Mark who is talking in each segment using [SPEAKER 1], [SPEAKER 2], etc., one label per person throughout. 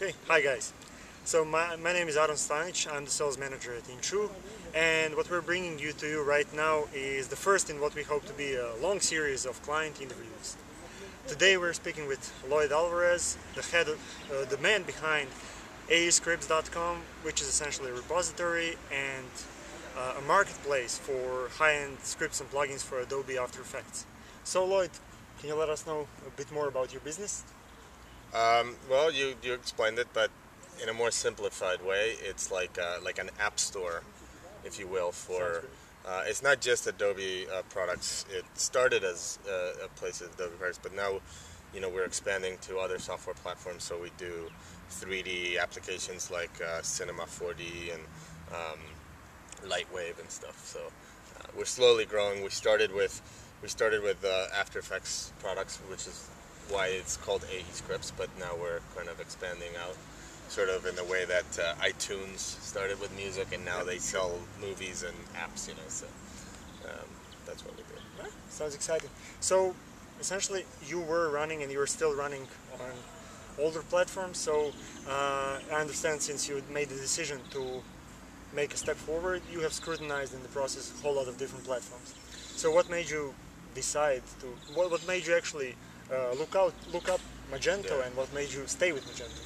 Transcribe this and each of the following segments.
[SPEAKER 1] Okay, hi guys. So my name is Aaron Stanic, I'm the sales manager at Inchoo, and what we're bringing to you right now is the first in what we hope to be a long series of client interviews. Today we're speaking with Lloyd Alvarez, the man behind Aescripts.com, which is essentially a repository and a marketplace for high-end scripts and plugins for Adobe After Effects. So Lloyd, can you let us know a bit more about your business?
[SPEAKER 2] Well, you explained it, but in a more simplified way, it's like an app store, if you will. For it's not just Adobe products. It started as a place of Adobe products, but now, we're expanding to other software platforms. So we do 3D applications like Cinema 4D and Lightwave and stuff. So we're slowly growing. We started with After Effects products, which is why it's called Aescripts, but now we're kind of expanding out, sort of in the way that iTunes started with music, and now they sell movies and apps, so that's what we do.
[SPEAKER 1] Sounds exciting. So essentially you were running and you're still running on older platforms, so I understand since you made the decision to make a step forward, you have scrutinized in the process a whole lot of different platforms. So what made you decide to, what made you actually look up Magento, and what made you stay with Magento?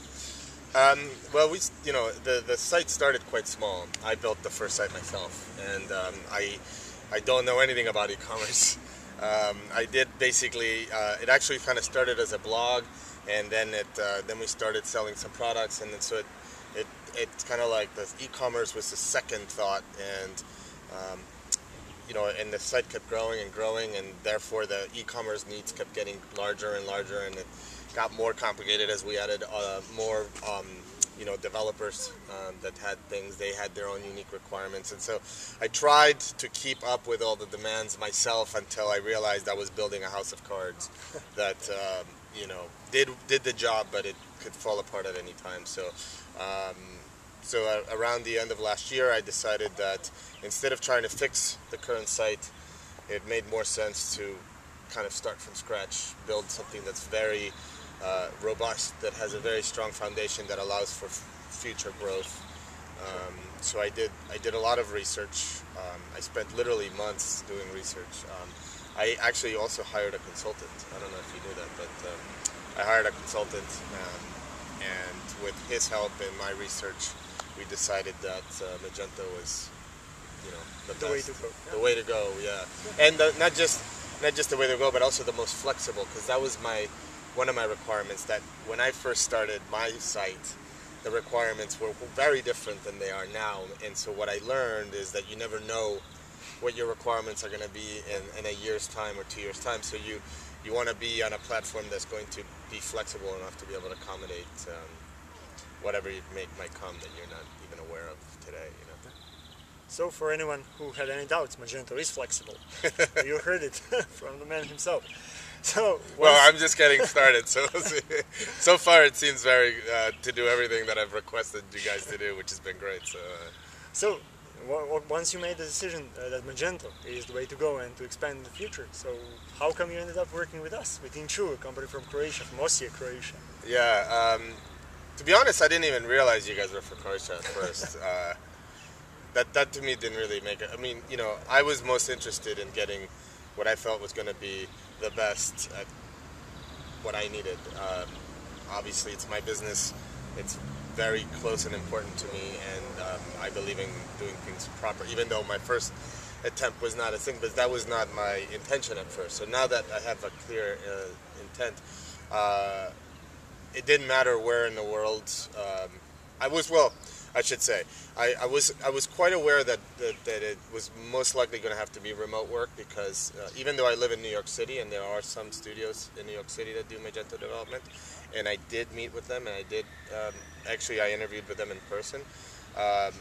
[SPEAKER 2] Well, the site started quite small. I built the first site myself, and I don't know anything about e-commerce. I did basically. It actually kind of started as a blog, and then then we started selling some products, and then so it's kind of like the e-commerce was the second thought, and and the site kept growing and growing, and therefore the e-commerce needs kept getting larger and larger, and it got more complicated as we added more, developers that had things. They had their own unique requirements, and so I tried to keep up with all the demands myself until I realized I was building a house of cards that, did the job, but it could fall apart at any time. So around the end of last year, I decided that instead of trying to fix the current site, it made more sense to kind of start from scratch, build something that's very robust, that has a very strong foundation that allows for future growth. So I did a lot of research. I spent literally months doing research. I actually also hired a consultant. I don't know if you knew that, but I hired a consultant, and with his help and my research, we decided that Magento was, the
[SPEAKER 1] way to go.
[SPEAKER 2] The way to go, yeah. And not just the way to go, but also the most flexible, because that was one of my requirements. That when I first started my site, the requirements were very different than they are now. And so what I learned is that you never know what your requirements are going to be in a year's time or 2 years' time. So you want to be on a platform that's going to be flexible enough to be able to accommodate whatever might come that you're not even aware of today.
[SPEAKER 1] So for anyone who had any doubts, Magento is flexible. You heard it from the man himself. So
[SPEAKER 2] well, I'm just getting started, so far it seems very to do everything that I've requested you guys to do, which has been great.
[SPEAKER 1] So once you made the decision that Magento is the way to go and to expand in the future, so how come you ended up working with us, with Inchoo, a company from Croatia, from Osijek, Croatia?
[SPEAKER 2] Yeah, to be honest, I didn't even realize you guys were from Croatia at first. That to me didn't really make it. I mean, I was most interested in getting what I felt was going to be the best at what I needed. Obviously, it's my business. It's very close and important to me, and I believe in doing things proper, even though my first attempt was not a thing, but that was not my intention at first. So now that I have a clear intent, it didn't matter where in the world I should say, I was quite aware that it was most likely going to have to be remote work, because even though I live in New York City, and there are some studios in New York City that do Magento development, and I did meet with them, and I did actually I interviewed with them in person. I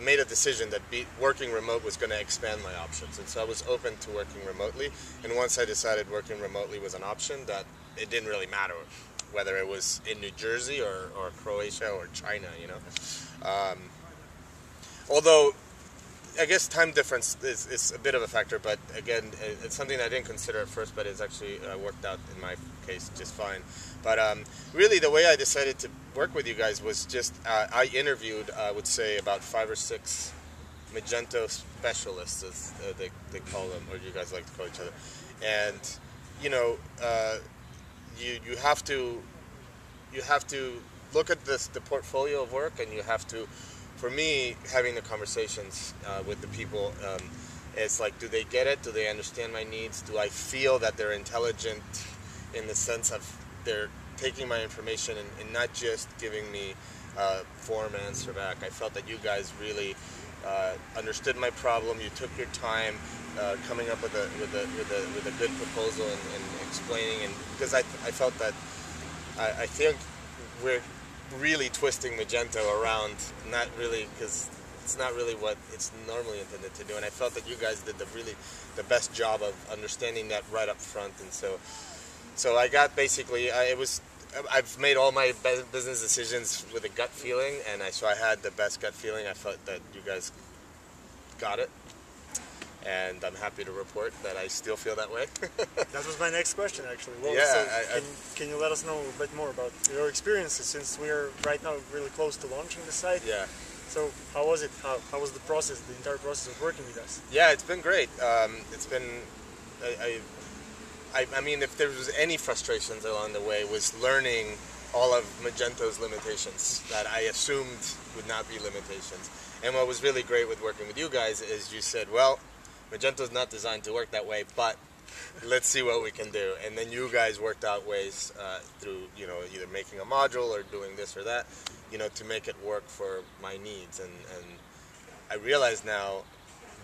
[SPEAKER 2] made a decision that working remote was going to expand my options, and so I was open to working remotely. And once I decided working remotely was an option, that it didn't really matter whether it was in New Jersey or Croatia or China, Although I guess time difference is a bit of a factor, but again, it's something I didn't consider at first, but it's actually worked out in my case just fine. But really, the way I decided to work with you guys was just I interviewed, I would say, about 5 or 6 Magento specialists, as they call them, or you guys like to call each other. And you know, you have to look at the portfolio of work, and you have to. For me, having the conversations with the people, it's like, do they get it? Do they understand my needs? Do I feel that they're intelligent in the sense of they're taking my information and not just giving me a form answer back? I felt that you guys really understood my problem. You took your time coming up with a good proposal and explaining, and because I felt that I think we're really twisting Magento around, not really, because it's not really what it's normally intended to do, and I felt that you guys did the best job of understanding that right up front. And so I got basically I've made all my business decisions with a gut feeling, and so I had the best gut feeling. I felt that you guys got it, and I'm happy to report that I still feel that way.
[SPEAKER 1] That was my next question, actually. Well,
[SPEAKER 2] yeah,
[SPEAKER 1] so can you let us know a bit more about your experiences, since we are right now really close to launching the site?
[SPEAKER 2] Yeah.
[SPEAKER 1] So how was it? How was the process, the entire process of working with us?
[SPEAKER 2] Yeah, it's been great. It's been, I mean, if there was any frustrations along the way, was learning all of Magento's limitations that I assumed would not be limitations. And what was really great with working with you guys is you said, well, Magento's not designed to work that way, but let's see what we can do. And then you guys worked out ways through, you know, either making a module or doing this or that, you know, to make it work for my needs. And I realize now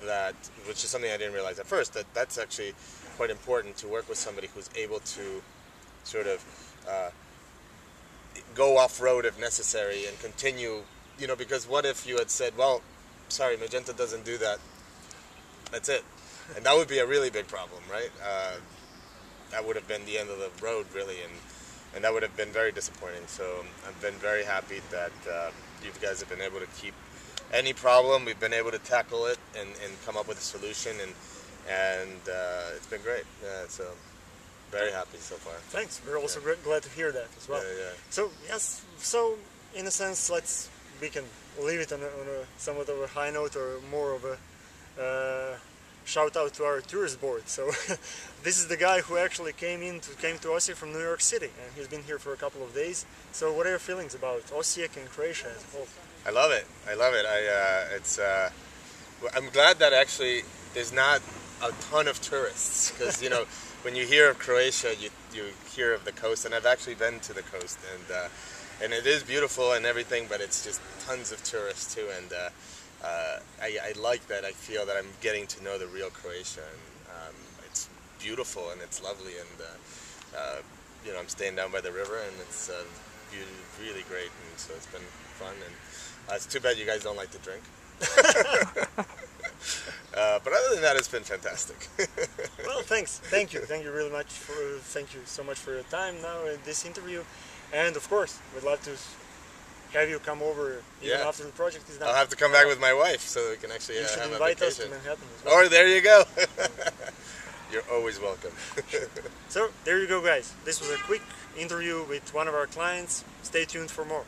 [SPEAKER 2] that, which is something I didn't realize at first, that that's actually quite important, to work with somebody who's able to sort of go off-road if necessary and continue, you know, because what if you had said, well, sorry, Magento doesn't do that. That's it. And that would be a really big problem, right? That would have been the end of the road, really, and that would have been very disappointing. So I've been very happy that you guys have been able to keep any problem. We've been able to tackle it and come up with a solution, and it's been great. Yeah, so very happy so far.
[SPEAKER 1] Thanks. We're also glad to hear that as well.
[SPEAKER 2] Yeah.
[SPEAKER 1] So yes, so in a sense, we can leave it on a somewhat of a high note, or more of a shout out to our tourist board. So this is the guy who actually came to Osijek from New York City, and he's been here for a couple of days. So what are your feelings about Osijek and Croatia as a whole?
[SPEAKER 2] I love it. I'm glad that actually there's not a ton of tourists, because you know, when you hear of Croatia, you hear of the coast, and I've actually been to the coast, and it is beautiful and everything, but it's just tons of tourists too, and I like that. I feel that I'm getting to know the real Croatia, and it's beautiful and it's lovely, and you know, I'm staying down by the river, and it's really great, and so it's been fun, and it's too bad you guys don't like to drink. But other than that, it's been fantastic.
[SPEAKER 1] Well, thanks. Thank you really much. Thank you so much for your time now in this interview, and of course, we'd love to have you come over even after the project is done.
[SPEAKER 2] I'll have to come back with my wife so we can actually
[SPEAKER 1] you should
[SPEAKER 2] have
[SPEAKER 1] invite
[SPEAKER 2] a vacation.
[SPEAKER 1] us to Manhattan as well.
[SPEAKER 2] Or there you go. You're always welcome.
[SPEAKER 1] So there you go, guys. This was a quick interview with one of our clients. Stay tuned for more.